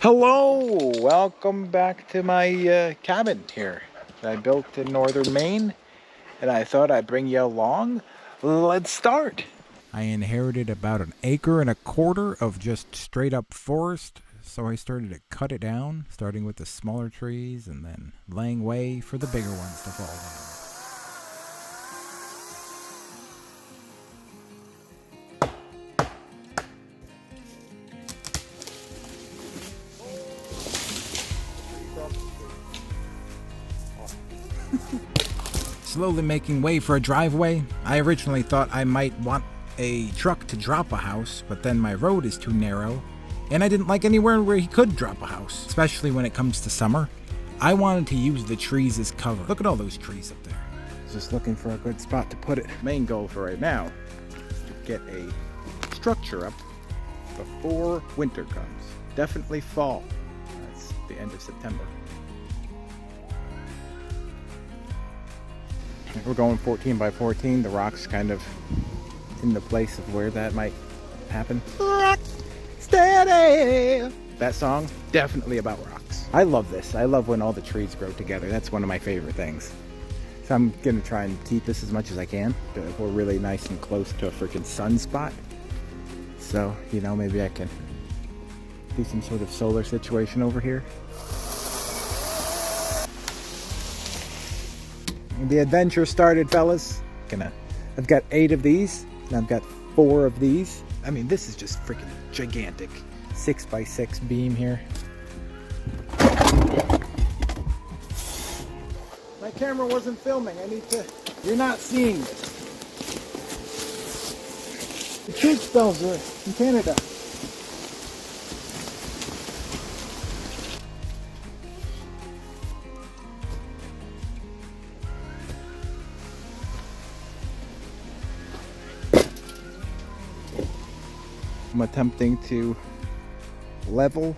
Hello, welcome back to my cabin here that I built in northern Maine, and I thought I'd bring you along. Let's start. I inherited about 1.25 acres of just straight up forest, so I started to cut it down, starting with the smaller trees and then laying way for the bigger ones to fall down. Slowly making way for a driveway. I originally thought I might want a truck to drop a house, but then my road is too narrow, and I didn't like anywhere where he could drop a house, especially when it comes to summer. I wanted to use the trees as cover. Look at all those trees up there. Just looking for a good spot to put it. Main goal for right now is to get a structure up before winter comes. Definitely fall. That's the end of September. We're going 14 by 14. The rock's kind of in the place of where that might happen. Rock steady. That song, definitely about rocks. I love this. I love when all the trees grow together. That's one of my favorite things. So I'm gonna try and keep this as much as I can. But we're really nice and close to a freaking sunspot. So, you know, maybe I can do some sort of solar situation over here. The adventure started, fellas. I've got 8 of these, and I've got 4 of these. I mean, this is just freaking gigantic. 6 by 6 beam here. My camera wasn't filming. You're not seeing this. The church bells are in Canada. I'm attempting to level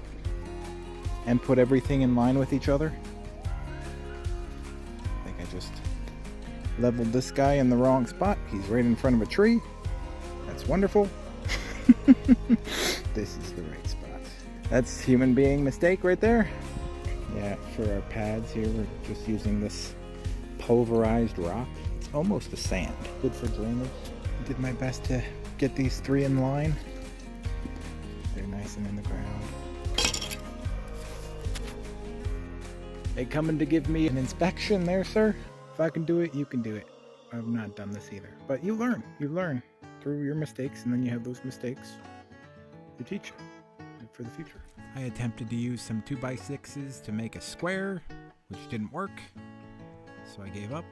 and put everything in line with each other. I think I just leveled this guy in the wrong spot. He's right in front of a tree. That's wonderful. This is the right spot. That's human being mistake right there. Yeah, for our pads here, we're just using this pulverized rock. It's almost a sand. Good for drainage. I did my best to get these 3 in line. They're nice and in the ground. They coming to give me an inspection there, sir? If I can do it, you can do it. I've not done this either. But you learn. You learn through your mistakes, and then you have those mistakes to teach you for the future. I attempted to use some 2x6s to make a square, which didn't work, so I gave up.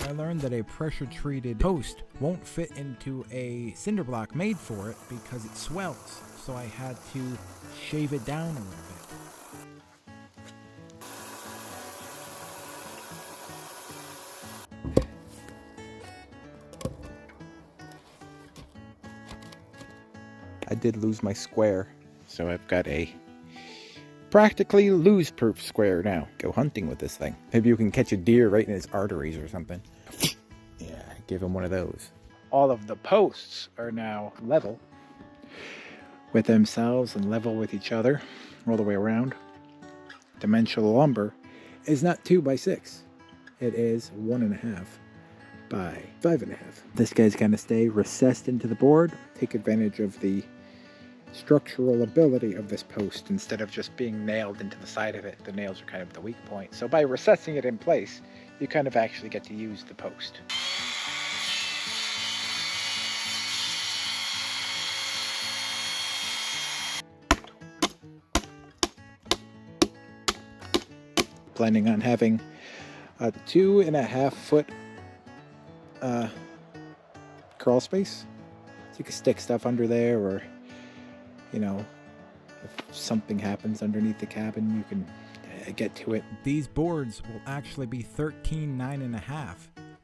I learned that a pressure-treated post won't fit into a cinder block made for it because it swells, so I had to shave it down a little bit. I did lose my square, so I've got a practically lose-proof square now. Go hunting with this thing. Maybe you can catch a deer right in his arteries or something. Yeah, give him one of those. All of the posts are now level with themselves and level with each other all the way around. Dimensional lumber is not 2 by 6. It is 1.5 by 5.5. This guy's gonna stay recessed into the board, take advantage of the structural ability of this post instead of just being nailed into the side of it. The nails are kind of the weak point. So by recessing it in place, you kind of actually get to use the post. Planning on having a 2.5 foot crawl space. So you can stick stuff under there, or you know, if something happens underneath the cabin, you can get to it. These boards will actually be 13 9.5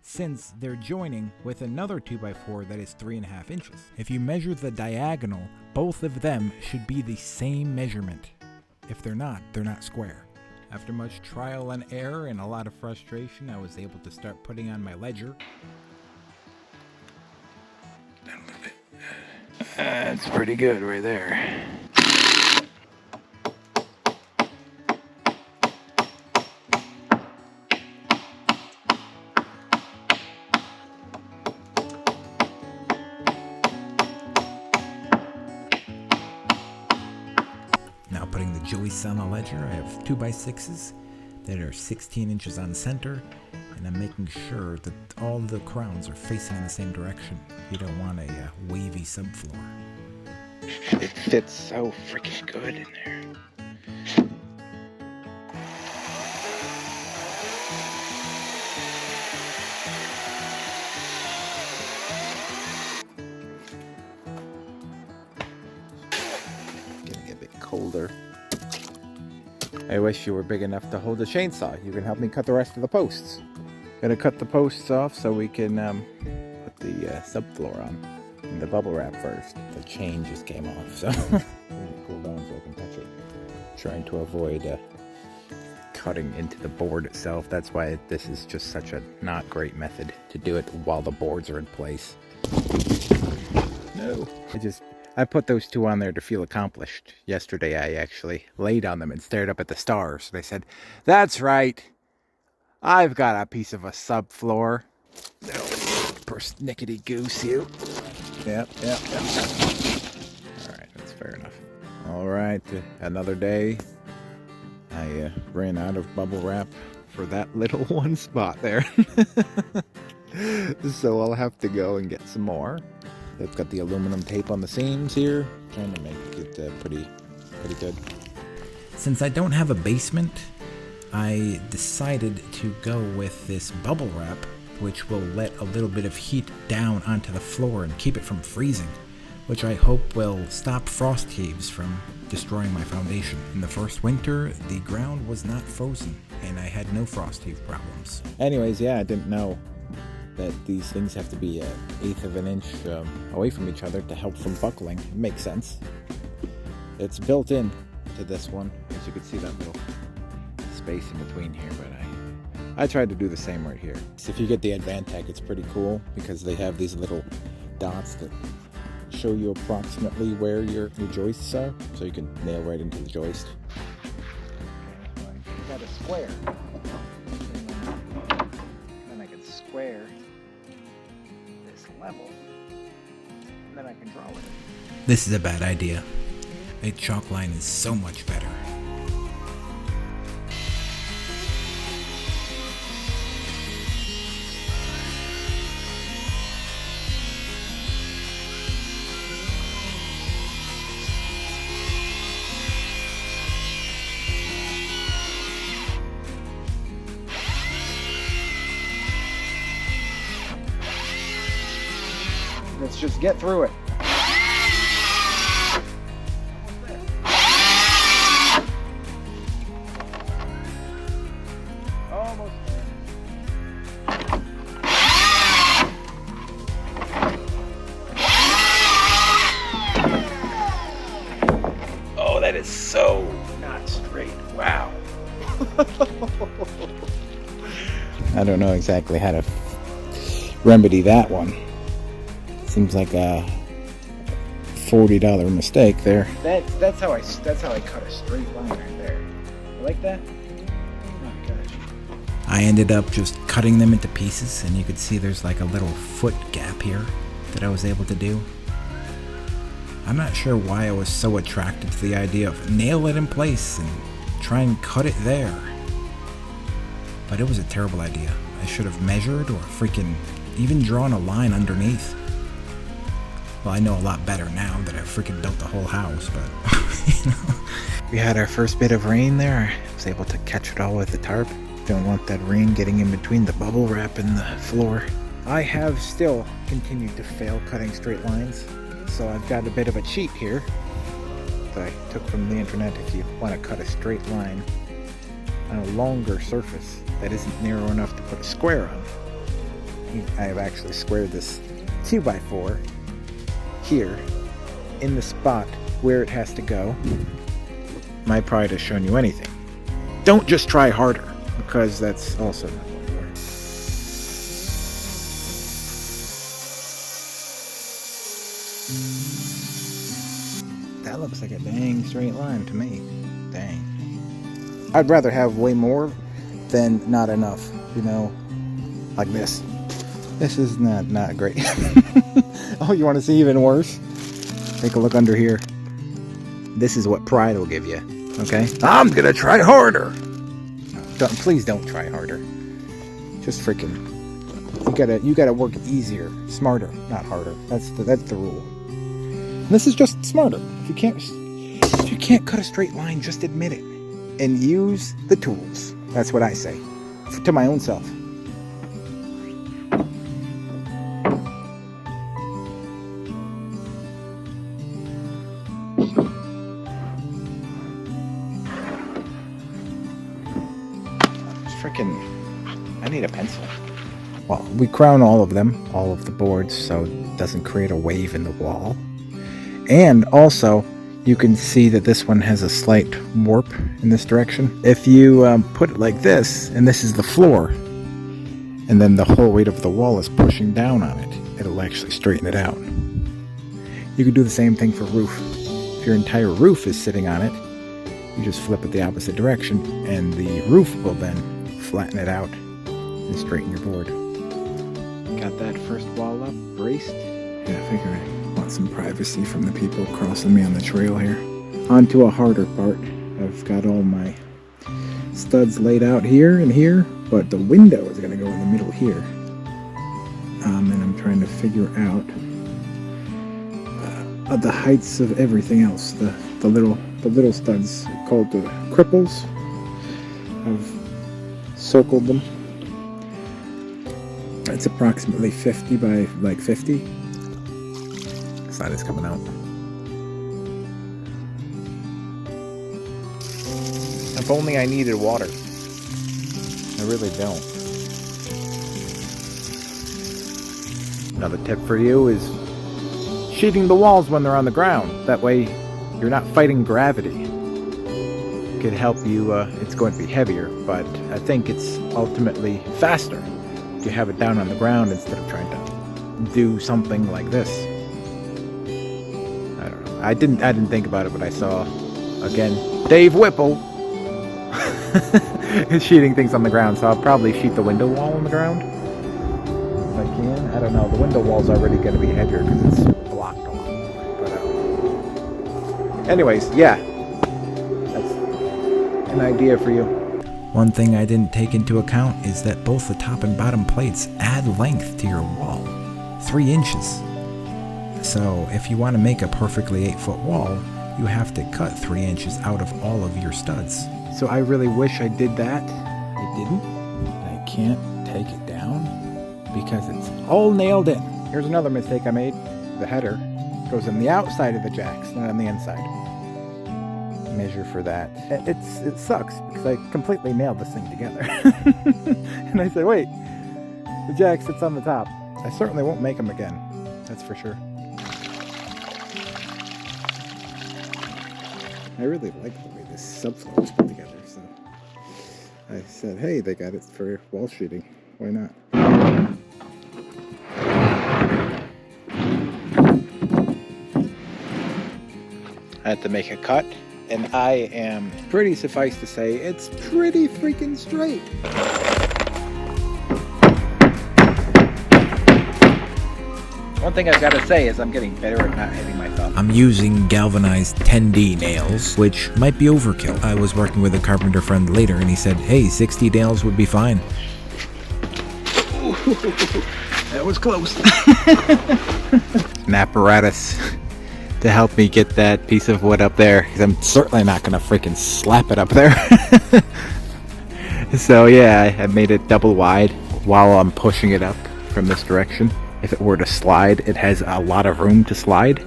since they're joining with another 2x4 that is 3.5 inches. If you measure the diagonal, both of them should be the same measurement. If they're not square. After much trial and error and a lot of frustration, I was able to start putting on my ledger. That's pretty good right there. putting the joists on the ledger. I have 2x6s that are 16 inches on center, and I'm making sure that all the crowns are facing in the same direction. You don't want a wavy subfloor. It fits so freaking good in there. Getting a bit colder. I wish you were big enough to hold a chainsaw. You can help me cut the rest of the posts. Gonna cut the posts off so we can put the subfloor on. And the bubble wrap first. The chain just came off, so let it cool down so I can touch it. Trying to avoid cutting into the board itself. That's why this is just such a not great method to do it while the boards are in place. No. I put those two on there to feel accomplished. Yesterday I actually laid on them and stared up at the stars. They said, "That's right. I've got a piece of a subfloor." No, persnickety goose you. Yep. Alright, that's fair enough. Alright, another day. I ran out of bubble wrap for that little one spot there. So I'll have to go and get some more. They've got the aluminum tape on the seams here. Trying to make it pretty good. Since I don't have a basement, I decided to go with this bubble wrap, which will let a little bit of heat down onto the floor and keep it from freezing, which I hope will stop frost heaves from destroying my foundation. In the first winter, the ground was not frozen, and I had no frost heave problems. Anyways, yeah, I didn't know that these things have to be 1/8 of an inch away from each other to help from buckling. It makes sense. It's built in to this one, as you can see that little space in between here, but I tried to do the same right here. So if you get the Advantech, it's pretty cool because they have these little dots that show you approximately where your joists are, so you can nail right into the joist. I got a square. Then I can square this level, and then I can draw with it. This is a bad idea. A chalk line is so much better. Let's just get through it. Almost there. Oh, that is so not straight. Wow. I don't know exactly how to remedy that one. Seems like a $40 mistake there. That's how I cut a straight line right there. You like that? Oh gosh. I ended up just cutting them into pieces, and you could see there's like a little foot gap here that I was able to do. I'm not sure why I was so attracted to the idea of nail it in place and try and cut it there. But it was a terrible idea. I should have measured or freaking even drawn a line underneath. Well, I know a lot better now that I've freaking built the whole house, but, you know. We had our first bit of rain there. I was able to catch it all with the tarp. Don't want that rain getting in between the bubble wrap and the floor. I have still continued to fail cutting straight lines, so I've got a bit of a cheat here that I took from the internet. If you want to cut a straight line on a longer surface that isn't narrow enough to put a square on, I have actually squared this 2x4 here in the spot where it has to go. My pride has shown you anything. Don't just try harder, because that's also not what it works. That looks like a dang straight line to me. Dang. I'd rather have way more than not enough, you know, like this. This is not great. Oh, you want to see even worse? Take a look under here. This is what pride will give you. Okay? I'm gonna try harder! Please don't try harder. Just freaking... You gotta work easier, smarter, not harder. That's the rule. And this is just smarter. If you can't cut a straight line, just admit it. And use the tools. That's what I say. To my own self. I need a pencil. Well, we crown all of them, all of the boards, so it doesn't create a wave in the wall. And also, you can see that this one has a slight warp in this direction. If you put it like this, and this is the floor, and then the whole weight of the wall is pushing down on it, it'll actually straighten it out. You can do the same thing for roof. If your entire roof is sitting on it, you just flip it the opposite direction, and the roof will then flatten it out and straighten your board. Got that first wall up, braced. Yeah, I figure I want some privacy from the people crossing me on the trail here. On to a harder part. I've got all my studs laid out here and here, but the window is going to go in the middle here. And I'm trying to figure out the heights of everything else. The little studs called the cripples. I've circled them. It's approximately 50 by like 50. Side is coming out. If only I needed water. I really don't. Another tip for you is sheeting the walls when they're on the ground. That way you're not fighting gravity. It could help you, it's going to be heavier, but I think it's ultimately faster to have it down on the ground instead of trying to do something like this. I don't know. I didn't think about it, but I saw, again, Dave Whipple is sheeting things on the ground, so I'll probably sheet the window wall on the ground. If I can. I don't know. The window wall's already going to be heavier because it's blocked a lot more. But, anyways, yeah. That's an idea for you. One thing I didn't take into account is that both the top and bottom plates add length to your wall, 3 inches. So if you want to make a perfectly 8-foot wall, you have to cut 3 inches out of all of your studs. So I really wish I did that. I didn't. And I can't take it down because it's all nailed in. Here's another mistake I made. The header goes on the outside of the jacks, not on the inside. Measure for that. It sucks because I completely nailed this thing together. And I said, wait, the jack sits on the top. I certainly won't make them again. That's for sure. I really like the way this subfloor was put together, so I said, hey, they got it for wall sheeting. Why not? I had to make a cut. And I am pretty, suffice to say, it's pretty freaking straight. One thing I've got to say is I'm getting better at not hitting my thumb. I'm using galvanized 10D nails, which might be overkill. I was working with a carpenter friend later and he said, hey, 60 nails would be fine. Ooh, that was close. An apparatus to help me get that piece of wood up there, because I'm certainly not going to freaking slap it up there. So yeah, I made it double wide while I'm pushing it up from this direction. If it were to slide, it has a lot of room to slide.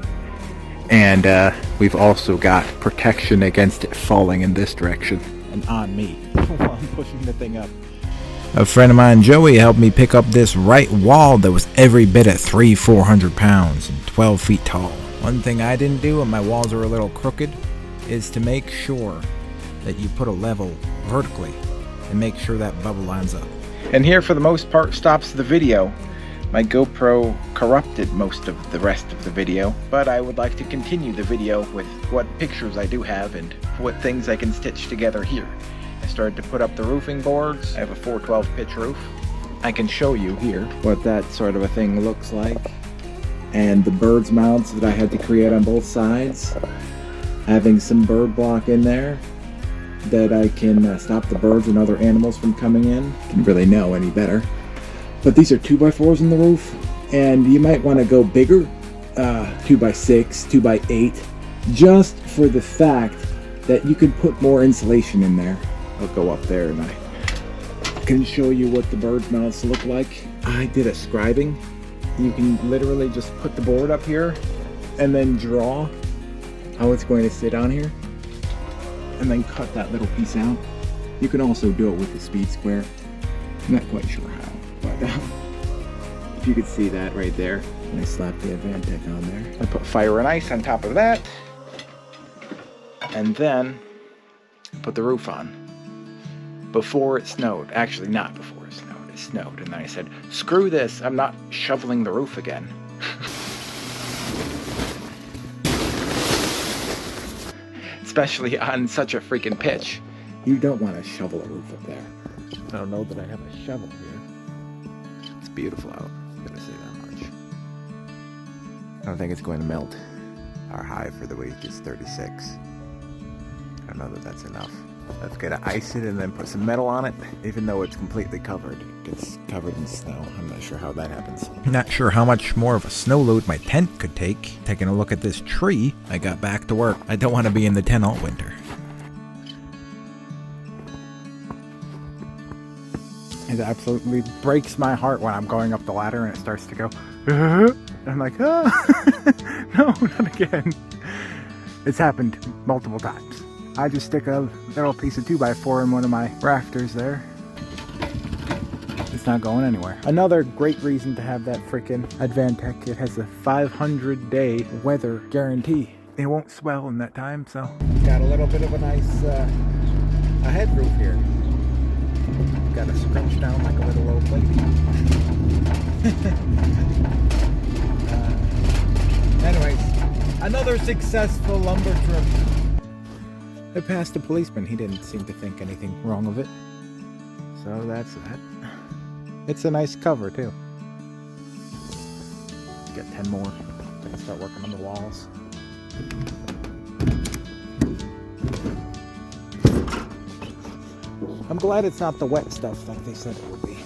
And we've also got protection against it falling in this direction and on me while I'm pushing the thing up. A friend of mine, Joey, helped me pick up this right wall that was every bit at 400 pounds and 12 feet tall. One thing I didn't do, and my walls are a little crooked, is to make sure that you put a level vertically and make sure that bubble lines up. And here, for the most part, stops the video. My GoPro corrupted most of the rest of the video, but I would like to continue the video with what pictures I do have and what things I can stitch together here. I started to put up the roofing boards. I have a 412 pitch roof. I can show you here what that sort of a thing looks like. And the bird's mounts that I had to create on both sides. Having some bird block in there. that I can stop the birds and other animals from coming in. Didn't really know any better. But these are 2x4s in the roof, and you might want to go bigger, 2x6, 2x8, just for the fact that you can put more insulation in there. I'll go up there and I can show you what the bird mouths look like. I did a scribing. You can literally just put the board up here and then draw how it's going to sit on here, and then cut that little piece out. You can also do it with the speed square. I'm not quite sure how, but if you could see that right there. And I slapped the Advantech on there. I put fire and ice on top of that, and then put the roof on. Before it snowed, actually not before it snowed, and then I said, screw this, I'm not shoveling the roof again. Especially on such a freaking pitch. You don't want to shovel a roof up there. I don't know that I have a shovel here. It's beautiful out, I'm gonna say that much. I don't think it's going to melt. Our high for the week is 36. I don't know that that's enough. I've got to ice it and then put some metal on it, even though it's completely covered. It's covered in snow. I'm not sure how that happens. Not sure how much more of a snow load my tent could take. Taking a look at this tree, I got back to work. I don't want to be in the tent all winter. It absolutely breaks my heart when I'm going up the ladder and it starts to go, I'm like, no, not again. It's happened multiple times. I just stick a little piece of 2x4 in one of my rafters there. It's not going anywhere. Another great reason to have that freaking Advantech, it has a 500-day weather guarantee. It won't swell in that time, so. Got a little bit of a nice a head roof here. Got to scrunch down like a little old lady. Anyways, another successful lumber trip. I passed a policeman. He didn't seem to think anything wrong of it. So that's that. It's a nice cover too. Got 10 more. I can start working on the walls. I'm glad it's not the wet stuff like they said it would be.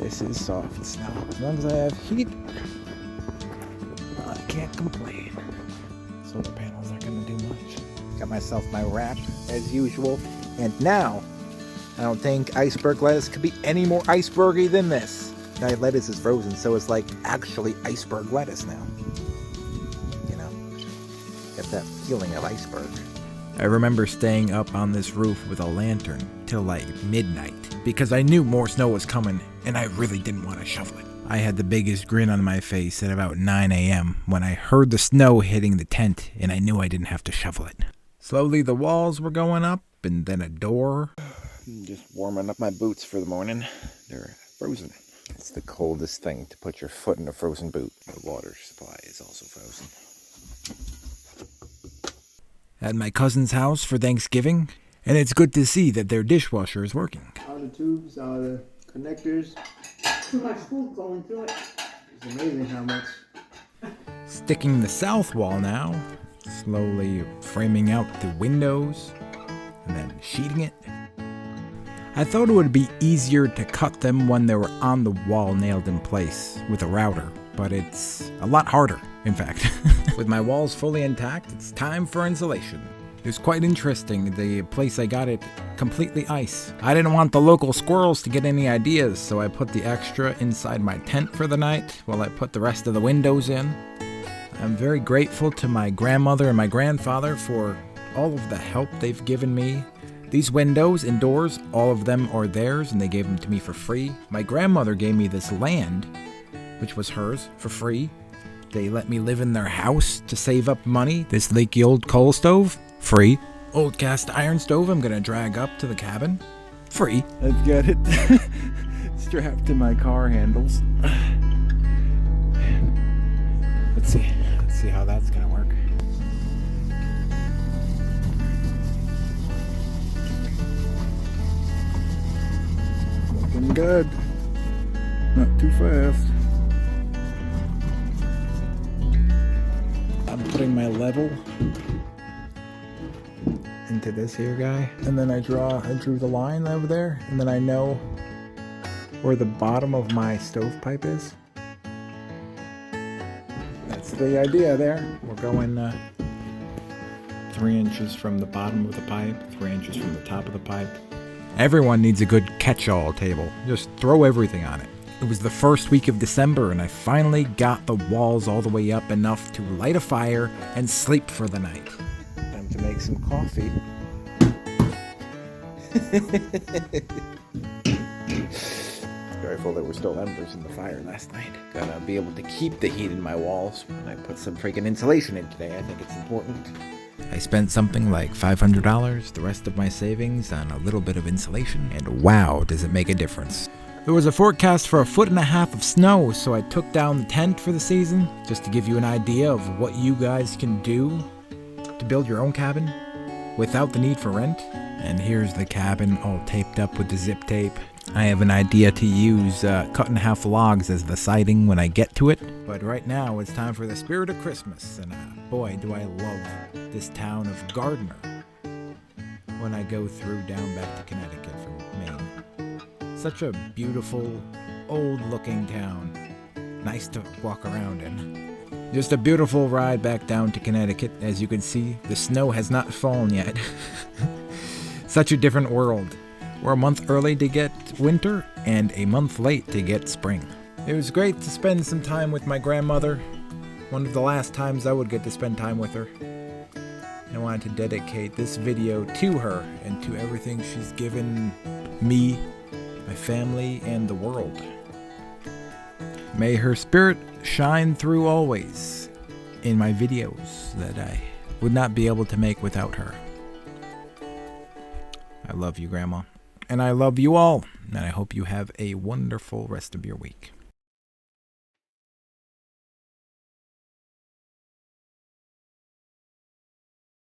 This is soft snow. As long as I have heat, I can't complain. Solar panels aren't going to do much. Got myself my wrap as usual. And now, I don't think iceberg lettuce could be any more icebergy than this. Now lettuce is frozen, so it's like actually iceberg lettuce now. You know, got that feeling of iceberg. I remember staying up on this roof with a lantern till like midnight because I knew more snow was coming and I really didn't want to shovel it. I had the biggest grin on my face at about 9 a.m. when I heard the snow hitting the tent and I knew I didn't have to shovel it. Slowly the walls were going up and then a door. I'm just warming up my boots for the morning. They're frozen. It's the coldest thing to put your foot in a frozen boot. The water supply is also frozen. At my cousin's house for Thanksgiving, and it's good to see that their dishwasher is working. All the tubes, all the connectors. Too much food going through it. It's amazing how much. Sticking the south wall now, slowly framing out the windows, and then sheeting it. I thought it would be easier to cut them when they were on the wall nailed in place with a router, but it's a lot harder, in fact. With my walls fully intact, it's time for insulation. It was quite interesting, the place I got it completely ice. I didn't want the local squirrels to get any ideas, so I put the extra inside my tent for the night while I put the rest of the windows in. I'm very grateful to my grandmother and my grandfather for all of the help they've given me. These windows and doors, all of them are theirs and they gave them to me for free. My grandmother gave me this land, which was hers, for free. They let me live in their house to save up money. This leaky old coal stove, free. Old cast iron stove I'm gonna drag up to the cabin, free. I've got it strapped to my car handles. Let's see how that's gonna work. Looking good. Not too fast. I'm putting my level into this here guy. And then I drew the line over there, and then I know where the bottom of my stovepipe is. That's the idea there. We're going 3 inches from the bottom of the pipe, 3 inches from the top of the pipe. Everyone needs a good catch-all table. Just throw everything on it. It was the first week of December, and I finally got the walls all the way up enough to light a fire and sleep for the night. Time to make some coffee. Grateful there were still embers in the fire last night. Gotta be able to keep the heat in my walls. And I put some freaking insulation in today. I think it's important. I spent something like $500, the rest of my savings, on a little bit of insulation, and wow, does it make a difference. There was a forecast for 1.5 feet of snow, so I took down the tent for the season, just to give you an idea of what you guys can do to build your own cabin without the need for rent. And here's the cabin all taped up with the zip tape. I have an idea to use cut in half logs as the siding when I get to it. But right now it's time for the spirit of Christmas, and boy do I love this town of Gardner when I go through down back to Connecticut from Maine. Such a beautiful, old-looking town. Nice to walk around in. Just a beautiful ride back down to Connecticut. As you can see, the snow has not fallen yet. Such a different world. We're a month early to get winter and a month late to get spring. It was great to spend some time with my grandmother. One of the last times I would get to spend time with her. I wanted to dedicate this video to her and to everything she's given me, my family, and the world. May her spirit shine through always in my videos that I would not be able to make without her. I love you, Grandma. And I love you all. And I hope you have a wonderful rest of your week.